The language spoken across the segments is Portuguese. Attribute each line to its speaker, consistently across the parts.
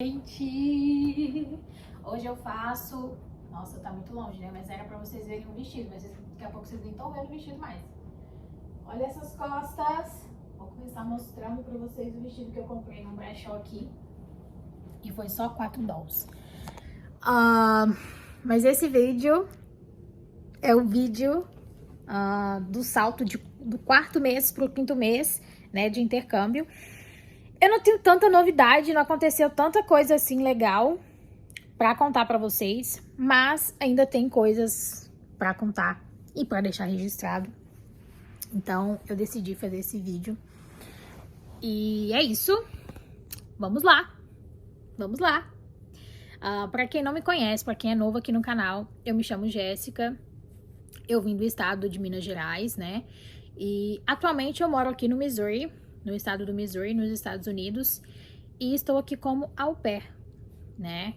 Speaker 1: Gente, hoje eu faço... Nossa, tá muito longe, né? Mas era pra vocês verem o vestido, mas daqui a pouco vocês nem estão vendo o vestido mais. Olha essas costas. Vou começar mostrando pra vocês o vestido que eu comprei no brechó aqui. E foi só $4. Mas esse vídeo é o vídeo do salto do quarto mês pro quinto mês, né, de intercâmbio. Eu não tenho tanta novidade, não aconteceu tanta coisa assim legal pra contar pra vocês, mas ainda tem coisas pra contar e pra deixar registrado. Então eu decidi fazer esse vídeo. E é isso. Vamos lá. Vamos lá. Pra quem não me conhece, pra quem é novo aqui no canal, eu me chamo Jéssica. Eu vim do estado de Minas Gerais, né? E atualmente eu moro aqui no Missouri, no estado do Missouri, nos Estados Unidos. E estou aqui como au pair, né?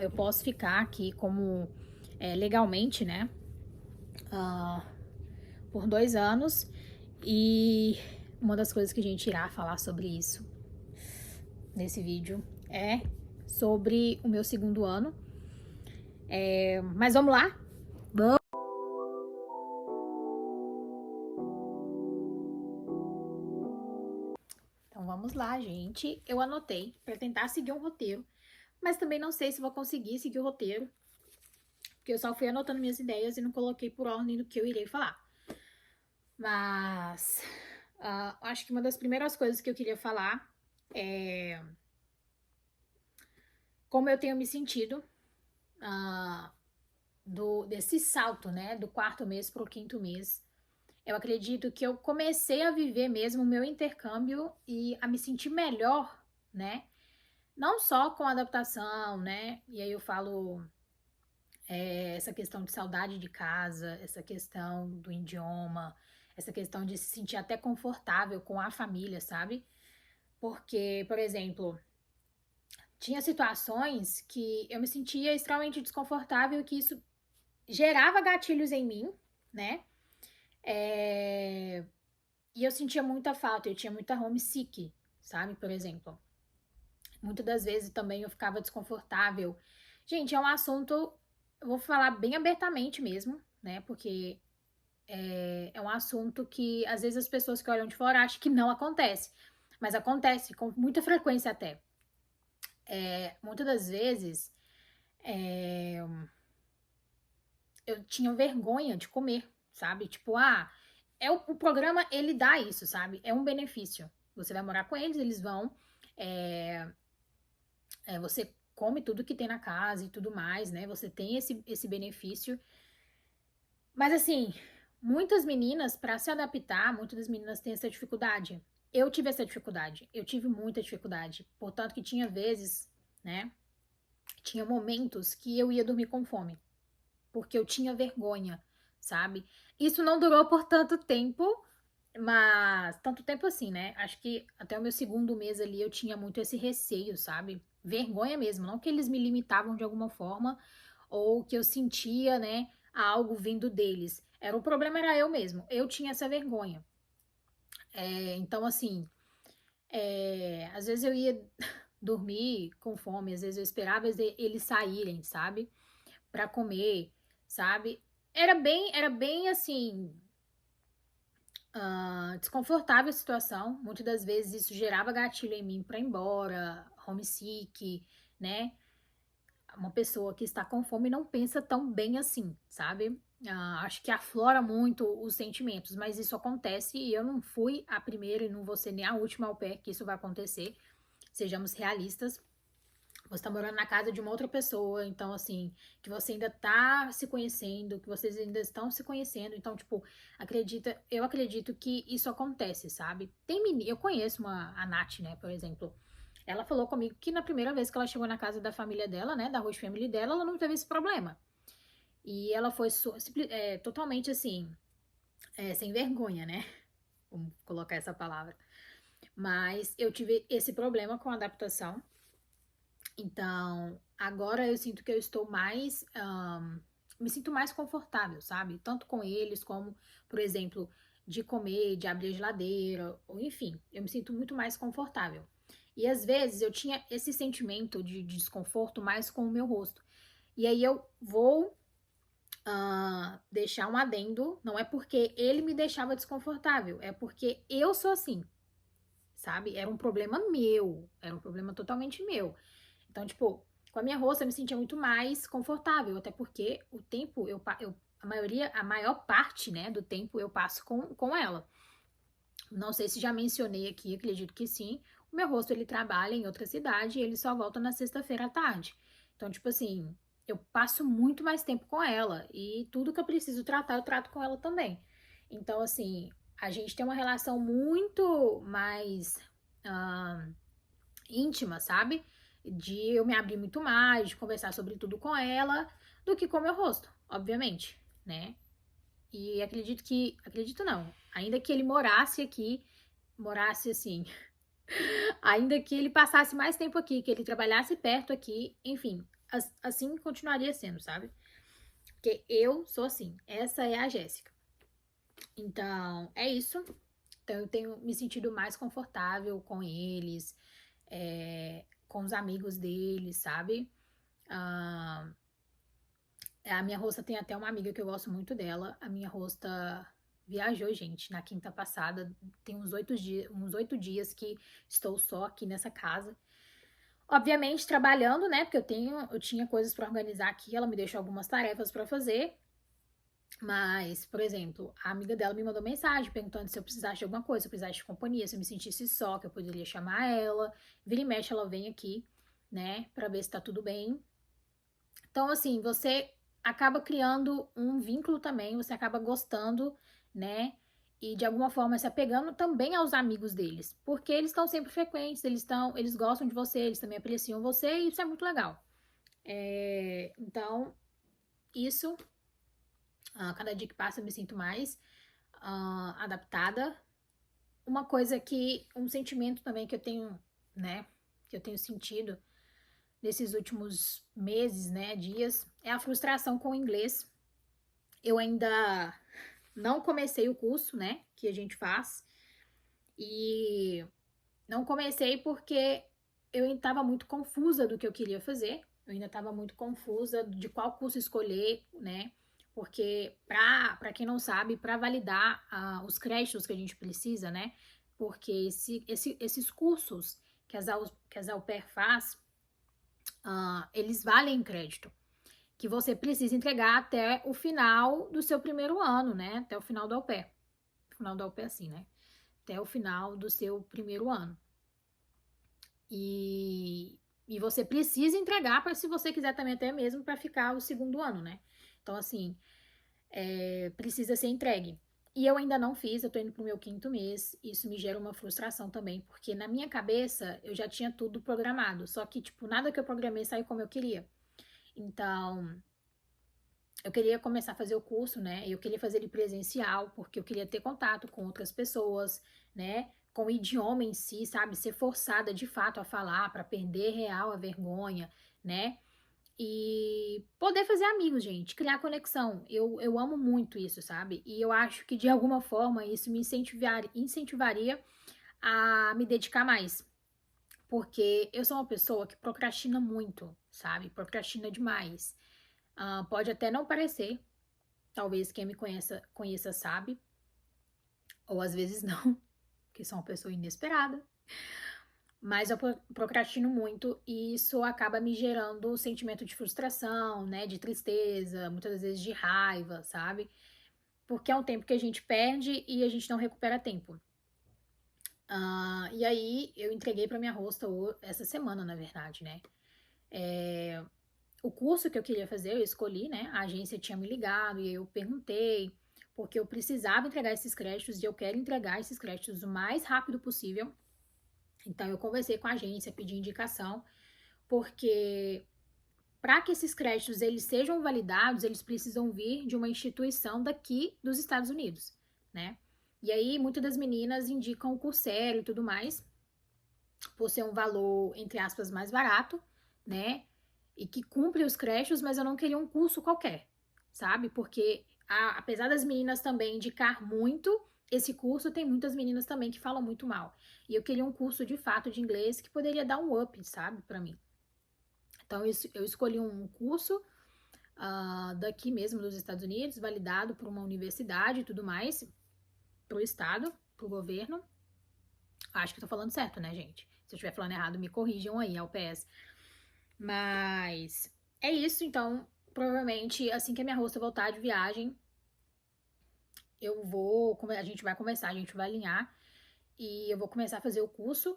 Speaker 1: Eu posso ficar aqui como legalmente, né? Por 2 anos. E uma das coisas que a gente irá falar sobre isso nesse vídeo é sobre o meu segundo ano. Mas vamos lá? Vamos! Então vamos lá, gente. Eu anotei para tentar seguir um roteiro, mas também não sei se vou conseguir seguir o roteiro, porque eu só fui anotando minhas ideias e não coloquei por ordem do que eu irei falar. Mas acho que uma das primeiras coisas que eu queria falar é como eu tenho me sentido desse salto, né, do quarto mês para o quinto mês. Eu acredito que eu comecei a viver mesmo o meu intercâmbio e a me sentir melhor, né, não só com a adaptação, né, e aí eu falo essa questão de saudade de casa, essa questão do idioma, essa questão de se sentir até confortável com a família, sabe? Porque, por exemplo, tinha situações que eu me sentia extremamente desconfortável e que isso gerava gatilhos em mim, né? E eu sentia muita falta, eu tinha muita homesick, sabe? Por exemplo. Muitas das vezes também eu ficava desconfortável. Gente, é um assunto, eu vou falar bem abertamente mesmo, né? Porque é um assunto que às vezes as pessoas que olham de fora acham que não acontece. Mas acontece com muita frequência até. Muitas das vezes eu tinha vergonha de comer, sabe? Tipo, o programa ele dá isso, sabe? É um benefício. Você vai morar com eles, eles vão. Você come tudo que tem na casa e tudo mais, né? Você tem esse benefício. Mas assim, muitas meninas, para se adaptar, muitas das meninas têm essa dificuldade. Eu tive essa dificuldade, eu tive muita dificuldade. Portanto, que tinha vezes, né? Tinha momentos que eu ia dormir com fome, porque eu tinha vergonha, sabe? Isso não durou por tanto tempo, mas tanto tempo assim, né? Acho que até o meu segundo mês ali eu tinha muito esse receio, sabe? Vergonha mesmo, não que eles me limitavam de alguma forma ou que eu sentia, né, algo vindo deles. O problema era eu mesmo, eu tinha essa vergonha. Então, assim, às vezes eu ia dormir com fome, às vezes eu esperava eles saírem, sabe? Pra comer, sabe? Era bem assim, desconfortável a situação. Muitas das vezes isso gerava gatilho em mim pra ir embora, homesick, né? Uma pessoa que está com fome não pensa tão bem assim, sabe? Acho que aflora muito os sentimentos, mas isso acontece e eu não fui a primeira e não vou ser nem a última au pair que isso vai acontecer. Sejamos realistas. Você está morando na casa de uma outra pessoa, então, assim, que você ainda tá se conhecendo, que vocês ainda estão se conhecendo, então, tipo, eu acredito que isso acontece, sabe? Eu conheço a Nath, né, por exemplo, ela falou comigo que na primeira vez que ela chegou na casa da família dela, né, da host family dela, ela não teve esse problema. E ela foi totalmente, assim, sem vergonha, né? Vamos colocar essa palavra. Mas eu tive esse problema com a adaptação. Então, agora eu sinto que eu estou mais, me sinto mais confortável, sabe? Tanto com eles como, por exemplo, de comer, de abrir a geladeira, ou enfim, eu me sinto muito mais confortável. E às vezes eu tinha esse sentimento de desconforto mais com o meu rosto. E aí eu vou deixar um adendo, não é porque ele me deixava desconfortável, é porque eu sou assim, sabe? Era um problema meu, era um problema totalmente meu. Então, tipo, com a minha rosto eu me sentia muito mais confortável, até porque o tempo a maior parte, né, do tempo eu passo com ela. Não sei se já mencionei aqui, acredito que sim. O meu rosto ele trabalha em outra cidade e ele só volta na sexta-feira à tarde. Então, tipo assim, eu passo muito mais tempo com ela e tudo que eu preciso tratar, eu trato com ela também. Então, assim, a gente tem uma relação muito mais ah, íntima, sabe? De eu me abrir muito mais, de conversar sobre tudo com ela, do que com o meu rosto, obviamente, né? E acredito não, ainda que ele morasse aqui, morasse assim, ainda que ele passasse mais tempo aqui, que ele trabalhasse perto aqui, enfim, assim continuaria sendo, sabe? Porque eu sou assim, essa é a Jéssica. Então, é isso. Então, eu tenho me sentido mais confortável com eles, com os amigos deles, sabe? Ah, a minha rosta tem até uma amiga que eu gosto muito dela. A minha rosta viajou, gente, na quinta passada. Tem uns 8 dias que estou só aqui nessa casa. Obviamente trabalhando, né? Porque eu tinha coisas para organizar aqui. Ela me deixou algumas tarefas para fazer. Mas, por exemplo, a amiga dela me mandou mensagem perguntando se eu precisasse de alguma coisa, se eu precisasse de companhia, se eu me sentisse só, que eu poderia chamar ela. Vira e mexe, ela vem aqui, né, pra ver se tá tudo bem. Então, assim, você acaba criando um vínculo também, você acaba gostando, né? E de alguma forma se apegando também aos amigos deles, porque eles estão sempre frequentes, eles gostam de você, eles também apreciam você, e isso é muito legal. Então, isso, cada dia que passa eu me sinto mais adaptada. Uma coisa um sentimento também que eu tenho, né? Que eu tenho sentido nesses últimos meses, né, dias, é a frustração com o inglês. Eu ainda não comecei o curso, né, que a gente faz, e não comecei porque eu estava muito confusa do que eu queria fazer, eu ainda estava muito confusa de qual curso escolher, né, porque para quem não sabe, para validar os créditos que a gente precisa, né, porque esses cursos que as au pair faz, eles valem crédito, que você precisa entregar até o final do seu primeiro ano, né? Até o final do au pair. Final do au pair, assim, né? Até o final do seu primeiro ano. E você precisa entregar para se você quiser também até mesmo para ficar o segundo ano, né? Então, assim, precisa ser entregue. E eu ainda não fiz, eu tô indo pro meu quinto mês. Isso me gera uma frustração também, porque na minha cabeça eu já tinha tudo programado. Só que, tipo, nada que eu programei saiu como eu queria. Então, eu queria começar a fazer o curso, né? Eu queria fazer ele presencial, porque eu queria ter contato com outras pessoas, né? Com o idioma em si, sabe? Ser forçada de fato a falar, para perder real a vergonha, né? E poder fazer amigos, gente, criar conexão. Eu amo muito isso, sabe? E eu acho que de alguma forma isso me incentivaria a me dedicar mais. Porque eu sou uma pessoa que procrastina muito, sabe? Procrastina demais. Pode até não parecer, talvez quem me conheça sabe, ou às vezes não, que sou uma pessoa inesperada. Mas eu procrastino muito e isso acaba me gerando um sentimento de frustração, né? De tristeza, muitas vezes de raiva, sabe? Porque é um tempo que a gente perde e a gente não recupera tempo. E aí eu entreguei para minha hosta essa semana, na verdade, né? O curso que eu queria fazer, eu escolhi, né? A agência tinha me ligado e eu perguntei, porque eu precisava entregar esses créditos e eu quero entregar esses créditos o mais rápido possível. Então eu conversei com a agência, pedi indicação, porque para que esses créditos eles sejam validados, eles precisam vir de uma instituição daqui dos Estados Unidos, né? E aí muitas das meninas indicam o Coursera e tudo mais, por ser um valor, entre aspas, mais barato, né? E que cumpre os créditos, mas eu não queria um curso qualquer, sabe? Porque apesar das meninas também indicar muito, esse curso tem muitas meninas também que falam muito mal. E eu queria um curso de fato de inglês que poderia dar um up, sabe, pra mim. Então eu escolhi um curso daqui mesmo dos Estados Unidos, validado por uma universidade e tudo mais, pro estado, pro governo. Acho que eu tô falando certo, né, gente? Se eu estiver falando errado, me corrijam aí, é o PS. Mas é isso, então, provavelmente, assim que a minha rosta voltar de viagem, a gente vai começar, a gente vai alinhar e eu vou começar a fazer o curso,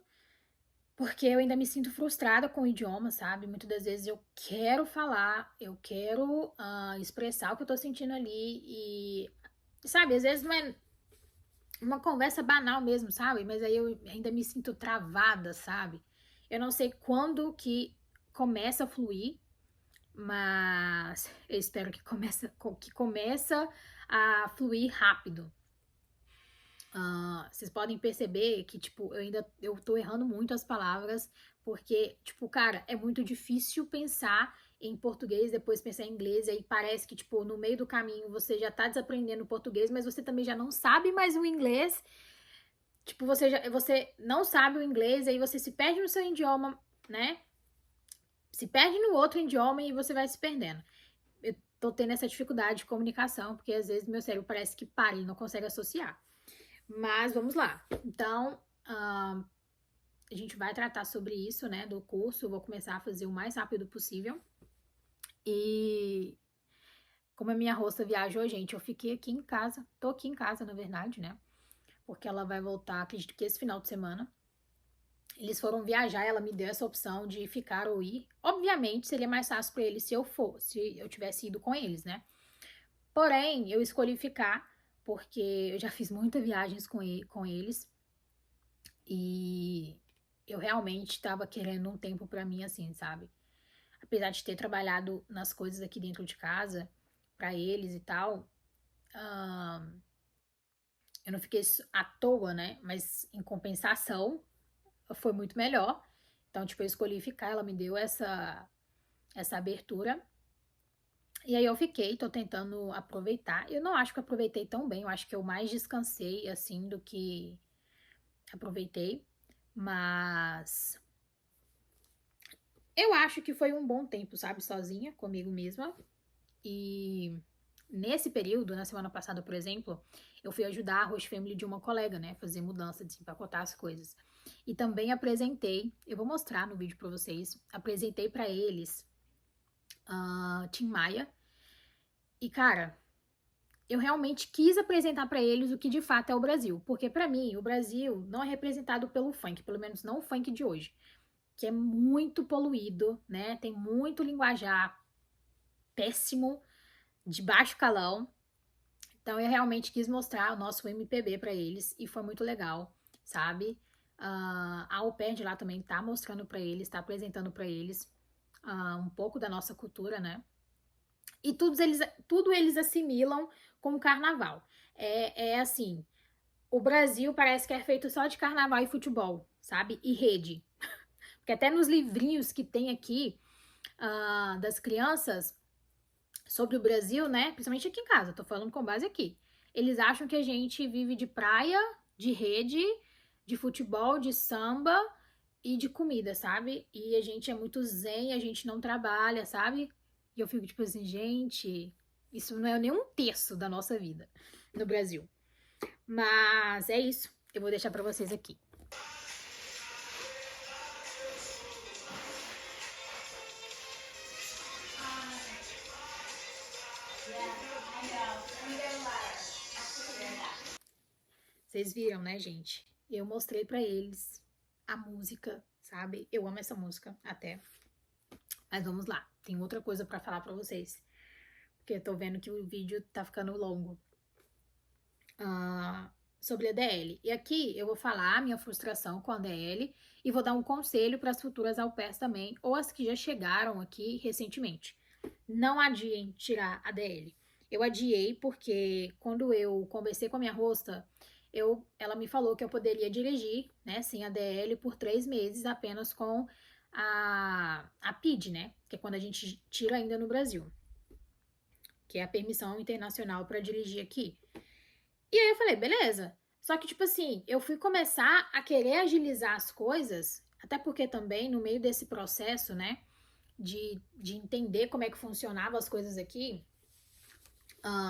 Speaker 1: porque eu ainda me sinto frustrada com o idioma, sabe? Muitas das vezes eu quero falar, eu quero expressar o que eu tô sentindo ali e, sabe, às vezes não é uma conversa banal mesmo, sabe? Mas aí eu ainda me sinto travada, sabe? Eu não sei quando que começa a fluir, mas eu espero que começa a fluir rápido. Vocês podem perceber que, tipo, eu tô errando muito as palavras, porque, tipo, cara, é muito difícil pensar em português, depois pensar em inglês, e aí parece que, tipo, no meio do caminho você já tá desaprendendo o português, mas você também já não sabe mais o inglês. Tipo, você não sabe o inglês, aí você se perde no seu idioma, né? Se perde no outro idioma e você vai se perdendo. Eu tô tendo essa dificuldade de comunicação, porque às vezes meu cérebro parece que para, ele não consegue associar. Mas vamos lá. Então, a gente vai tratar sobre isso, né, do curso. Eu vou começar a fazer o mais rápido possível. E como a minha rosta viajou, gente, eu fiquei aqui em casa. Tô aqui em casa, na verdade, né? Porque ela vai voltar, acredito que esse final de semana. Eles foram viajar, ela me deu essa opção de ficar ou ir. Obviamente, seria mais fácil para eles se eu tivesse ido com eles, né? Porém, eu escolhi ficar porque eu já fiz muitas viagens com eles e eu realmente estava querendo um tempo para mim assim, sabe? Apesar de ter trabalhado nas coisas aqui dentro de casa para eles e tal, eu não fiquei à toa, né? Mas em compensação, foi muito melhor. Então, tipo, eu escolhi ficar, ela me deu essa abertura. E aí eu fiquei, tô tentando aproveitar. Eu não acho que eu aproveitei tão bem, eu acho que eu mais descansei, assim, do que aproveitei. Mas eu acho que foi um bom tempo, sabe, sozinha, comigo mesma. E nesse período, na semana passada, por exemplo, eu fui ajudar a host family de uma colega, né, fazer mudança, desempacotar as coisas. E também apresentei, eu vou mostrar no vídeo pra vocês, apresentei pra eles Tim Maia. E cara, eu realmente quis apresentar pra eles o que de fato é o Brasil, porque pra mim o Brasil não é representado pelo funk, pelo menos não o funk de hoje, que é muito poluído, né? Tem muito linguajar péssimo, de baixo calão. Então eu realmente quis mostrar o nosso MPB pra eles e foi muito legal, sabe? A au pair de lá também tá mostrando pra eles, tá apresentando pra eles um pouco da nossa cultura, né? E tudo eles assimilam com o carnaval. É assim, o Brasil parece que é feito só de carnaval e futebol, sabe? E rede. Porque até nos livrinhos que tem aqui das crianças sobre o Brasil, né? Principalmente aqui em casa, tô falando com base aqui. Eles acham que a gente vive de praia, de rede, de futebol, de samba e de comida, sabe? E a gente é muito zen, a gente não trabalha, sabe? E eu fico tipo assim, gente, isso não é nem um terço da nossa vida no Brasil. Mas é isso, eu vou deixar pra vocês aqui. Vocês viram, né, gente? Eu mostrei pra eles a música, sabe? Eu amo essa música até. Mas vamos lá, tem outra coisa pra falar pra vocês. Porque eu tô vendo que o vídeo tá ficando longo. Sobre a DL. E aqui eu vou falar a minha frustração com a DL e vou dar um conselho para as futuras au pairs também, ou as que já chegaram aqui recentemente. Não adiem tirar a DL. Eu adiei porque quando eu conversei com a minha hosta, ela me falou que eu poderia dirigir, né, sem a DL por 3 meses apenas com a PID, né, que é quando a gente tira ainda no Brasil, que é a permissão internacional para dirigir aqui. E aí eu falei, beleza. Só que, tipo assim, eu fui começar a querer agilizar as coisas, até porque também, no meio desse processo, né, de entender como é que funcionavam as coisas aqui,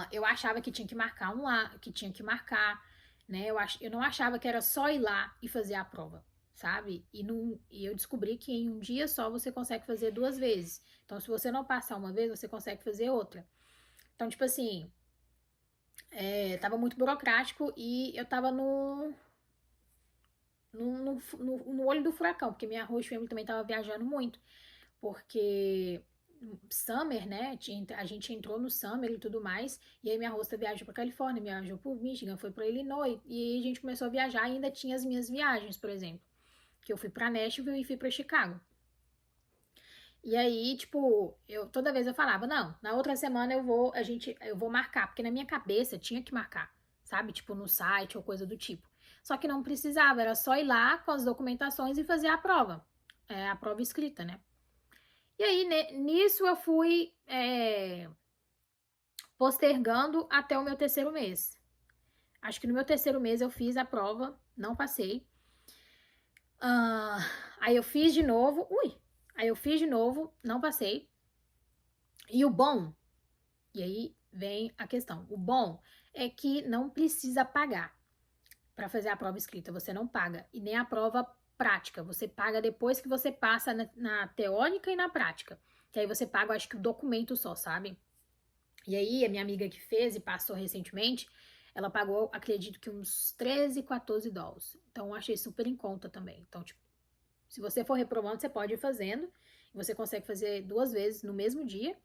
Speaker 1: eu achava que tinha que marcar um lá, que tinha que marcar, né? Eu não achava que era só ir lá e fazer a prova, sabe? E eu descobri que em um dia só você consegue fazer 2 vezes. Então, se você não passar uma vez, você consegue fazer outra. Então, tipo assim, tava muito burocrático e eu tava no olho do furacão, porque minha host family também tava viajando muito, porque Summer, né? A gente entrou no Summer e tudo mais. E aí minha hosta viajou para Califórnia, viajou por Michigan, foi para Illinois. E aí a gente começou a viajar e ainda tinha as minhas viagens, por exemplo. Que eu fui para Nashville e fui para Chicago. E aí, tipo, toda vez eu falava, não, na outra semana eu vou marcar, porque na minha cabeça tinha que marcar, sabe? Tipo, no site ou coisa do tipo. Só que não precisava, era só ir lá com as documentações e fazer a prova. A prova escrita, né? E aí, nisso eu fui postergando até o meu terceiro mês. Acho que no meu terceiro mês eu fiz a prova, não passei. Ah, aí eu fiz de novo, aí eu fiz de novo, não passei. E o bom, e aí vem a questão, o bom é que não precisa pagar para fazer a prova escrita, você não paga, e nem a prova prática, você paga depois que você passa na teórica e na prática, que aí você paga, acho que o documento só, sabe? E aí, a minha amiga que fez e passou recentemente, ela pagou, acredito que uns 13, 14 dólares. Então, eu achei super em conta também. Então, tipo, se você for reprovando, você pode ir fazendo. Você consegue fazer 2 vezes no mesmo dia.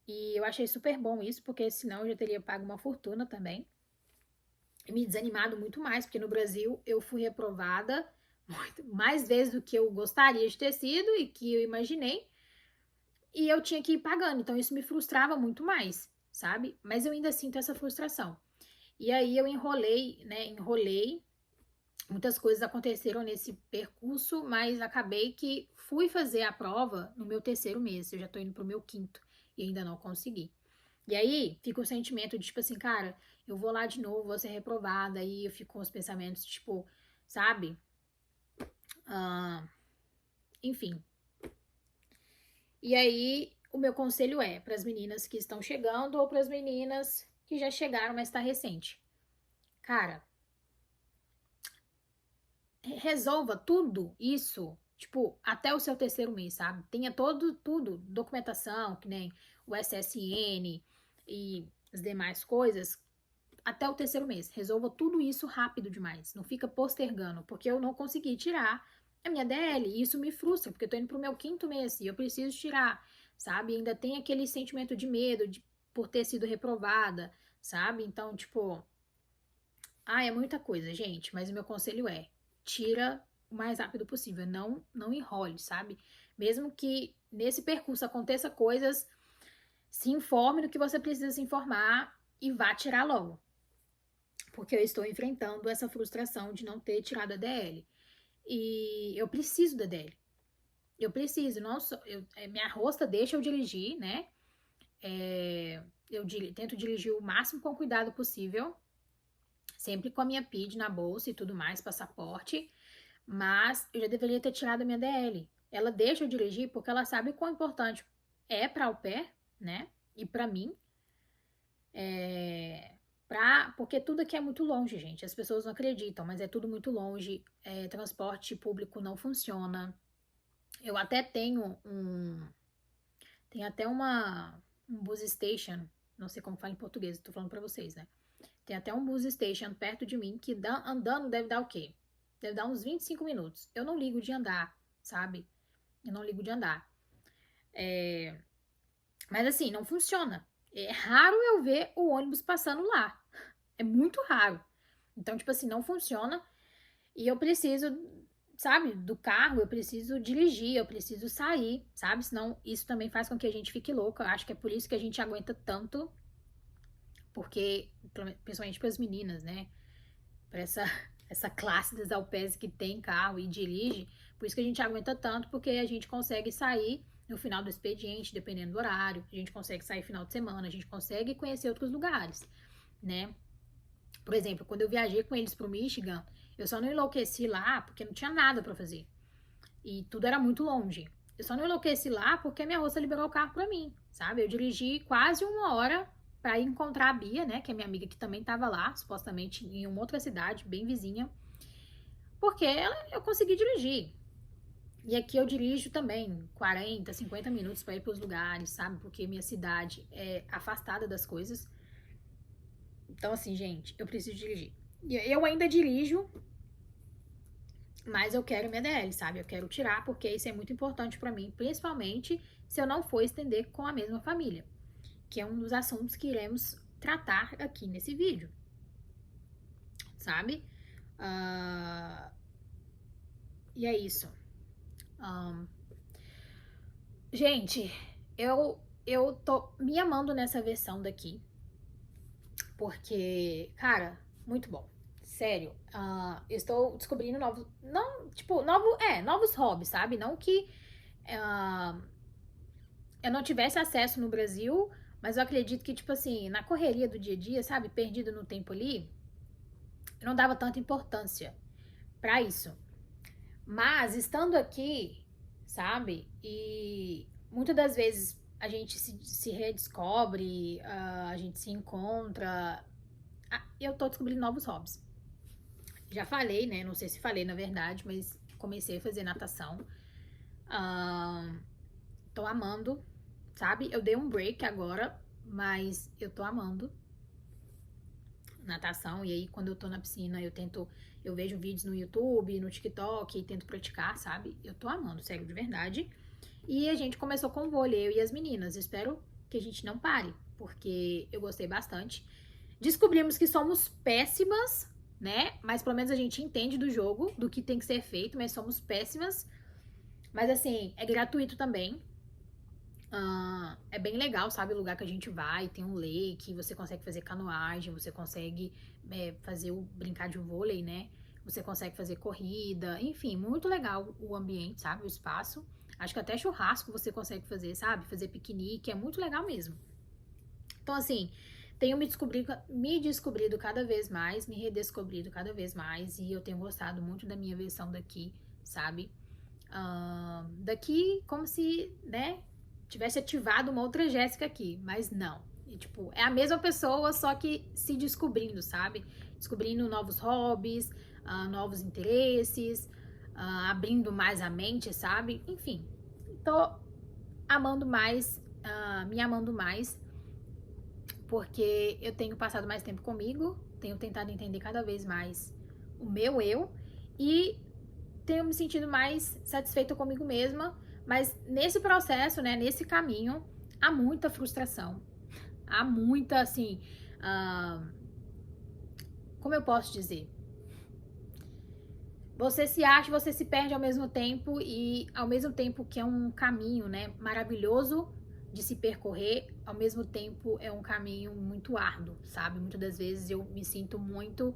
Speaker 1: E eu achei super bom isso, porque senão eu já teria pago uma fortuna também. E me desanimado muito mais, porque no Brasil eu fui reprovada mais vezes do que eu gostaria de ter sido e que eu imaginei. E eu tinha que ir pagando, então isso me frustrava muito mais, sabe? Mas eu ainda sinto essa frustração. E aí eu enrolei, né? Enrolei. Muitas coisas aconteceram nesse percurso, mas acabei que fui fazer a prova no meu terceiro mês. Eu já tô indo pro meu quinto e ainda não consegui. E aí fica o sentimento de tipo assim, cara, eu vou lá de novo, vou ser reprovada. Aí eu fico com os pensamentos, tipo, sabe? Ah, enfim. E aí o meu conselho é para as meninas que estão chegando ou para as meninas que já chegaram, mas está recente. Cara, resolva tudo isso, tipo, até o seu terceiro mês, sabe? Tenha tudo, documentação, que nem o SSN e as demais coisas, até o terceiro mês. Resolva tudo isso rápido demais. Não fica postergando, porque eu não consegui tirar a minha DL. E isso me frustra, porque eu tô indo pro meu quinto mês e eu preciso tirar, sabe? E ainda tem aquele sentimento de medo por ter sido reprovada, sabe? Então, tipo, é muita coisa, gente, mas o meu conselho é: tira o mais rápido possível, não enrole, sabe? Mesmo que nesse percurso aconteça coisas, se informe do que você precisa se informar e vá tirar logo. Porque eu estou enfrentando essa frustração de não ter tirado a DL. E eu preciso da DL. Eu preciso, nossa, minha rosta deixa eu dirigir, né? Eu tento dirigir o máximo com cuidado possível, sempre com a minha PID na bolsa e tudo mais, passaporte, mas eu já deveria ter tirado a minha DL. Ela deixa eu dirigir porque ela sabe o quão importante é para o pé, né? E para mim, porque tudo aqui é muito longe, gente. As pessoas não acreditam, mas é tudo muito longe. Transporte público não funciona. Eu até tem até um bus station, não sei como fala em português, tô falando para vocês, né? Tem até um bus station perto de mim que andando deve dar o quê? Deve dar uns 25 minutos. Eu não ligo de andar, sabe? Eu não ligo de andar. Mas assim, não funciona. É raro eu ver o ônibus passando lá. É muito raro. Então, tipo assim, não funciona. E eu preciso, sabe, do carro, eu preciso dirigir, eu preciso sair, sabe? Senão isso também faz com que a gente fique louca. Eu acho que é por isso que a gente aguenta tanto. Porque, principalmente para as meninas, né? Para essa classe das alpes que tem carro e dirige. Por isso que a gente aguenta tanto, porque a gente consegue sair no final do expediente, dependendo do horário. A gente consegue sair final de semana, a gente consegue conhecer outros lugares, né? Por exemplo, quando eu viajei com eles pro Michigan, eu só não enlouqueci lá porque não tinha nada pra fazer. E tudo era muito longe. Eu só não enlouqueci lá porque a minha roça liberou o carro pra mim, sabe? Eu dirigi quase 1 hora pra ir encontrar a Bia, né? Que é minha amiga que também tava lá, supostamente em uma outra cidade, bem vizinha. Porque eu consegui dirigir. E aqui eu dirijo também 40, 50 minutos para ir para os lugares, sabe? Porque minha cidade é afastada das coisas. Então, assim, gente, eu preciso dirigir. E eu ainda dirijo, mas eu quero minha DL, sabe? Eu quero tirar, porque isso é muito importante para mim, principalmente se eu não for estender com a mesma família, que é um dos assuntos que iremos tratar aqui nesse vídeo, sabe? E é isso. Gente, eu tô me amando nessa versão daqui, porque, cara, muito bom. Sério, eu estou descobrindo novos, não, tipo, novos hobbies, sabe? Não que eu não tivesse acesso no Brasil, mas eu acredito que, tipo assim, na correria do dia a dia, sabe? Perdido no tempo ali, eu não dava tanta importância pra isso. Mas estando aqui, sabe? E muitas das vezes a gente se redescobre, a gente se encontra. Eu tô descobrindo novos hobbies. Já falei, né? Não sei se falei na verdade, mas comecei a fazer natação. Tô amando, sabe? Eu dei um break agora, mas eu tô amando natação. E aí, quando eu tô na piscina, eu vejo vídeos no YouTube, no TikTok e tento praticar, sabe? Eu tô amando, sério, de verdade. E a gente começou com vôlei, eu e as meninas. Espero que a gente não pare, porque eu gostei bastante. Descobrimos que somos péssimas, né? Mas pelo menos a gente entende do jogo, do que tem que ser feito, mas somos péssimas. Mas assim, é gratuito também. É bem legal, sabe? O lugar que a gente vai, tem um lake, você consegue fazer canoagem, você consegue brincar de vôlei, né? Você consegue fazer corrida, enfim, muito legal o ambiente, sabe? O espaço. Acho que até churrasco você consegue fazer, sabe? Fazer piquenique, é muito legal mesmo. Então, assim, tenho me descobrido cada vez mais, me redescobrido cada vez mais, e eu tenho gostado muito da minha versão daqui, sabe? Daqui, como se, né, tivesse ativado uma outra Jéssica aqui, mas não. E, tipo, é a mesma pessoa, só que se descobrindo, sabe? Descobrindo novos hobbies, novos interesses, abrindo mais a mente, sabe? Enfim, tô amando mais, me amando mais, porque eu tenho passado mais tempo comigo, tenho tentado entender cada vez mais o meu eu e tenho me sentido mais satisfeita comigo mesma, mas nesse processo, né, nesse caminho, há muita frustração, há muita, assim, como eu posso dizer? Você se acha, você se perde ao mesmo tempo e ao mesmo tempo que é um caminho, né, maravilhoso de se percorrer, ao mesmo tempo é um caminho muito árduo, sabe? Muitas das vezes eu me sinto muito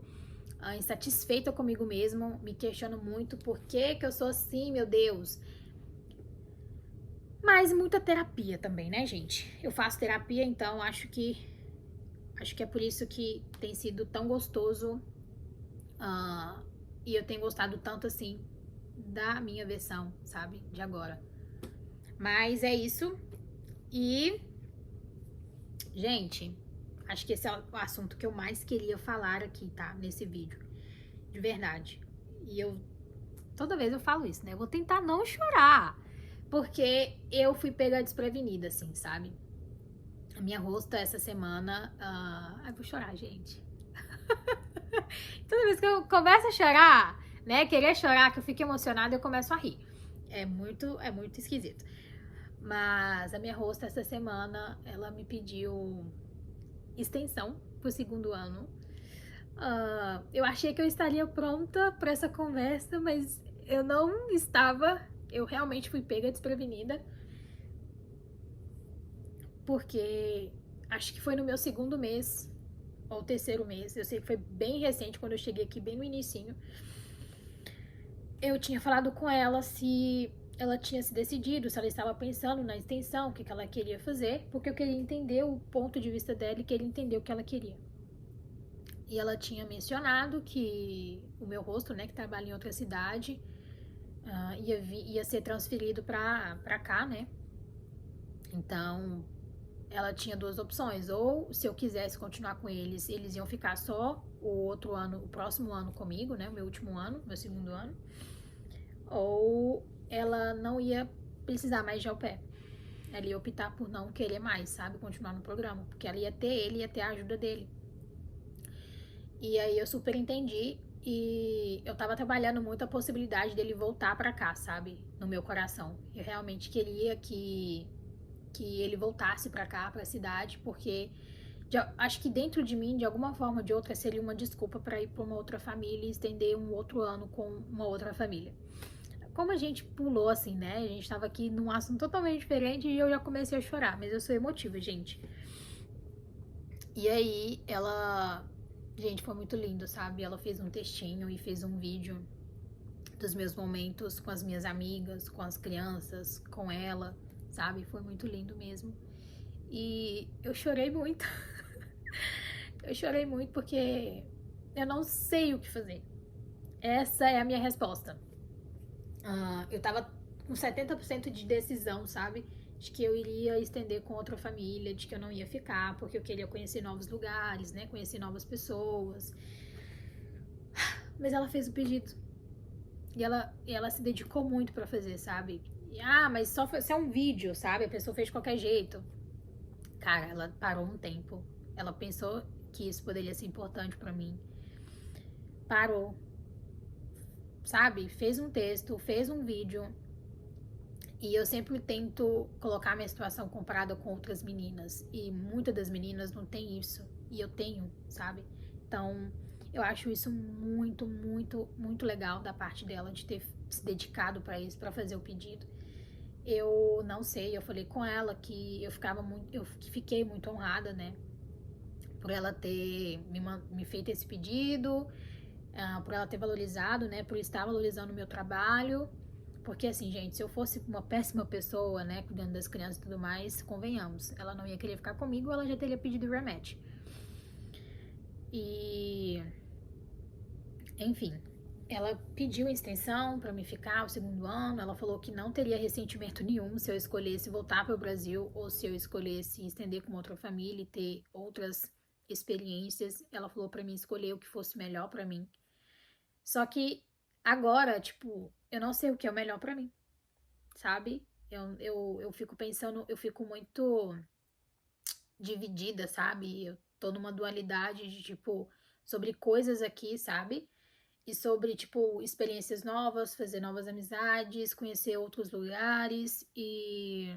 Speaker 1: insatisfeita comigo mesmo, me questiono muito por que eu sou assim, meu Deus. Mas muita terapia também, né, gente? Eu faço terapia, então acho que é por isso que tem sido tão gostoso e eu tenho gostado tanto assim da minha versão, sabe? De agora. Mas é isso. E, gente, acho que esse é o assunto que eu mais queria falar aqui, tá? Nesse vídeo. De verdade. E toda vez eu falo isso, né? Eu vou tentar não chorar. Porque eu fui pega desprevenida, assim, sabe? A minha rosta essa semana. Ai, vou chorar, gente. Toda vez que eu começo a chorar, né? Querer chorar, que eu fico emocionada, eu começo a rir. É muito esquisito. Mas a minha rosta essa semana, ela me pediu extensão pro segundo ano. Eu achei que eu estaria pronta para essa conversa, mas eu não estava. Eu realmente fui pega desprevenida. Porque acho que foi no meu segundo mês, ou terceiro mês. Eu sei que foi bem recente, quando eu cheguei aqui, bem no inicinho. Eu tinha falado com ela se ela tinha se decidido, se ela estava pensando na extensão, o que ela queria fazer, porque eu queria entender o ponto de vista dela e queria entender o que ela queria. e ela tinha mencionado que o meu rosto, né, que trabalha em outra cidade, ia ser transferido pra cá, né? Então, ela tinha duas opções. Ou se eu quisesse continuar com eles, eles iam ficar só o outro ano, o próximo ano comigo, né? O meu último ano, meu segundo ano. Ou ela não ia precisar mais de au pair. Ela ia optar por não querer mais, sabe? Continuar no programa. Porque ela ia ter ele, ia ter a ajuda dele. E aí eu super entendi. E eu tava trabalhando muito a possibilidade dele voltar pra cá, sabe? No meu coração. Eu realmente queria que ele voltasse pra cá, pra cidade, porque acho que dentro de mim, de alguma forma ou de outra, seria uma desculpa pra ir pra uma outra família e estender um outro ano com uma outra família. Como a gente pulou assim, né? A gente tava aqui num assunto totalmente diferente e eu já comecei a chorar, mas eu sou emotiva, gente. E aí, ela. Gente, foi muito lindo, sabe? Ela fez um textinho e fez um vídeo dos meus momentos com as minhas amigas, com as crianças, com ela, sabe? Foi muito lindo mesmo. E eu chorei muito. Eu chorei muito porque eu não sei o que fazer. Essa é a minha resposta. Eu tava com 70% de decisão, sabe? De que eu iria estender com outra família, de que eu não ia ficar, porque eu queria conhecer novos lugares, né? Conhecer novas pessoas. Mas ela fez o pedido. E ela se dedicou muito pra fazer, sabe? Mas se é um vídeo, sabe? A pessoa fez de qualquer jeito. Cara, ela parou um tempo. Ela pensou que isso poderia ser importante pra mim. Parou, sabe? Fez um texto, fez um vídeo. E eu sempre tento colocar minha situação comparada com outras meninas. E muitas das meninas não tem isso. E eu tenho, sabe? Então, eu acho isso muito, muito, muito legal da parte dela de ter se dedicado para isso, para fazer o pedido. Eu não sei, eu falei com ela que eu fiquei muito honrada, né? Por ela ter me feito esse pedido, por ela ter valorizado, né? Por estar valorizando o meu trabalho. Porque assim, gente, se eu fosse uma péssima pessoa, né, cuidando das crianças e tudo mais, convenhamos, ela não ia querer ficar comigo, ela já teria pedido rematch. E, enfim, ela pediu a extensão para me ficar o segundo ano. Ela falou que não teria ressentimento nenhum se eu escolhesse voltar para o Brasil ou se eu escolhesse estender com outra família e ter outras experiências. Ela falou para mim escolher o que fosse melhor para mim. Só que agora, tipo, eu não sei o que é o melhor para mim, sabe? Eu fico pensando, eu fico muito dividida, sabe? Eu tô numa dualidade de, tipo, sobre coisas aqui, sabe? E sobre, tipo, experiências novas, fazer novas amizades, conhecer outros lugares e.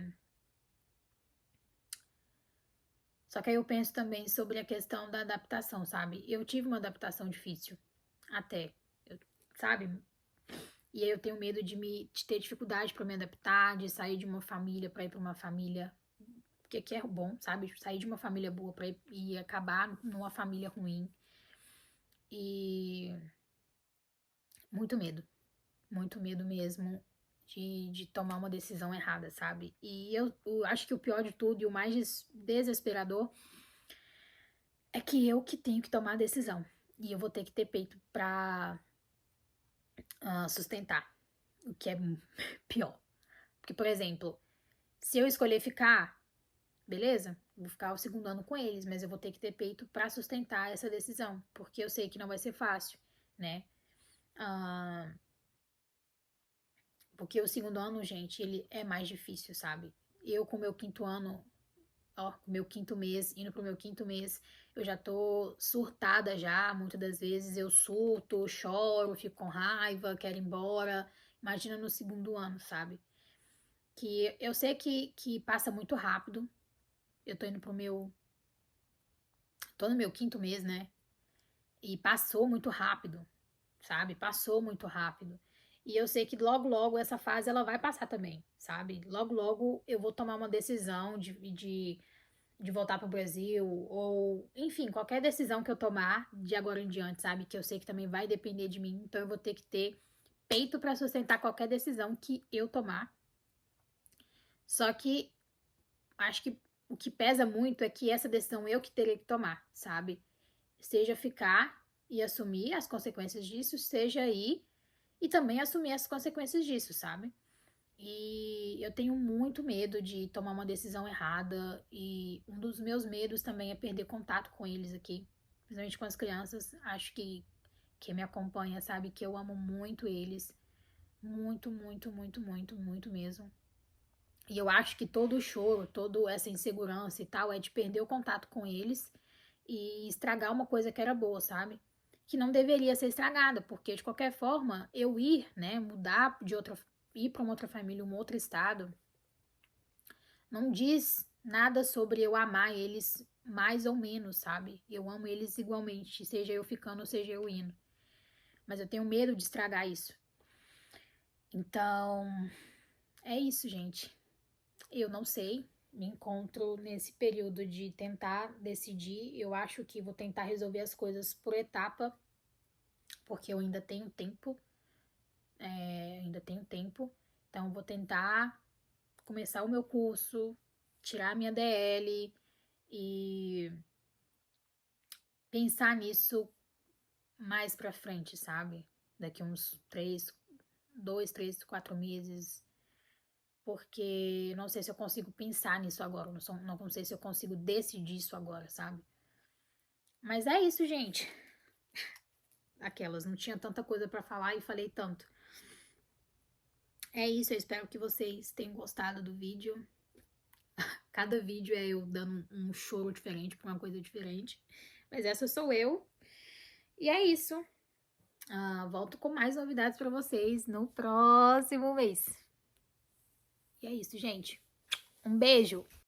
Speaker 1: Só que aí eu penso também sobre a questão da adaptação, sabe? Eu tive uma adaptação difícil, até, sabe? E aí eu tenho medo de ter dificuldade para me adaptar, de sair de uma família para ir para uma família que é bom, sabe? Sair de uma família boa para ir e acabar numa família ruim. E muito medo mesmo de tomar uma decisão errada, sabe? E eu acho que o pior de tudo e o mais desesperador é que eu que tenho que tomar a decisão. E eu vou ter que ter peito pra sustentar, o que é pior. Porque, por exemplo, se eu escolher ficar, beleza? Vou ficar o segundo ano com eles, mas eu vou ter que ter peito pra sustentar essa decisão, porque eu sei que não vai ser fácil, né? Ah, porque o segundo ano, gente, ele é mais difícil, sabe? Eu com o meu quinto ano, ó, meu quinto mês, indo pro meu quinto mês, eu já tô surtada já, muitas das vezes eu surto, choro, fico com raiva, quero ir embora. Imagina no segundo ano, sabe? Que eu sei que passa muito rápido. Eu tô indo pro meu. Tô no meu quinto mês, né? E passou muito rápido, sabe? Passou muito rápido. E eu sei que logo, logo essa fase ela vai passar também, sabe? Logo, logo eu vou tomar uma decisão de voltar para o Brasil, ou enfim, qualquer decisão que eu tomar de agora em diante, sabe? Que eu sei que também vai depender de mim, então eu vou ter que ter peito para sustentar qualquer decisão que eu tomar. Só que acho que o que pesa muito é que essa decisão eu que teria que tomar, sabe? seja ficar e assumir as consequências disso, seja ir e também assumir as consequências disso, sabe? E eu tenho muito medo de tomar uma decisão errada, e um dos meus medos também é perder contato com eles aqui, principalmente com as crianças. Acho que quem me acompanha sabe que eu amo muito eles, muito, muito, muito, muito, muito mesmo. E eu acho que todo o choro, toda essa insegurança e tal é de perder o contato com eles e estragar uma coisa que era boa, sabe? Que não deveria ser estragada, porque de qualquer forma, eu ir, né, mudar de outra, ir para uma outra família, um outro estado, não diz nada sobre eu amar eles mais ou menos, sabe? Eu amo eles igualmente, seja eu ficando ou seja eu indo. Mas eu tenho medo de estragar isso. Então, é isso, gente. Eu não sei, me encontro nesse período de tentar decidir. Eu acho que vou tentar resolver as coisas por etapa, porque eu ainda tenho tempo, ainda tenho tempo. Então, vou tentar começar o meu curso, tirar a minha DL e pensar nisso mais pra frente, sabe? Daqui uns 2, 3, 4 meses, porque não sei se eu consigo pensar nisso agora, não sei se eu consigo decidir isso agora, sabe? Mas é isso, gente. Aquelas, não tinha tanta coisa pra falar e falei tanto. É isso, eu espero que vocês tenham gostado do vídeo. Cada vídeo é eu dando um choro diferente pra uma coisa diferente. Mas essa sou eu. E é isso. Volto com mais novidades pra vocês no próximo mês. E é isso, gente. Um beijo!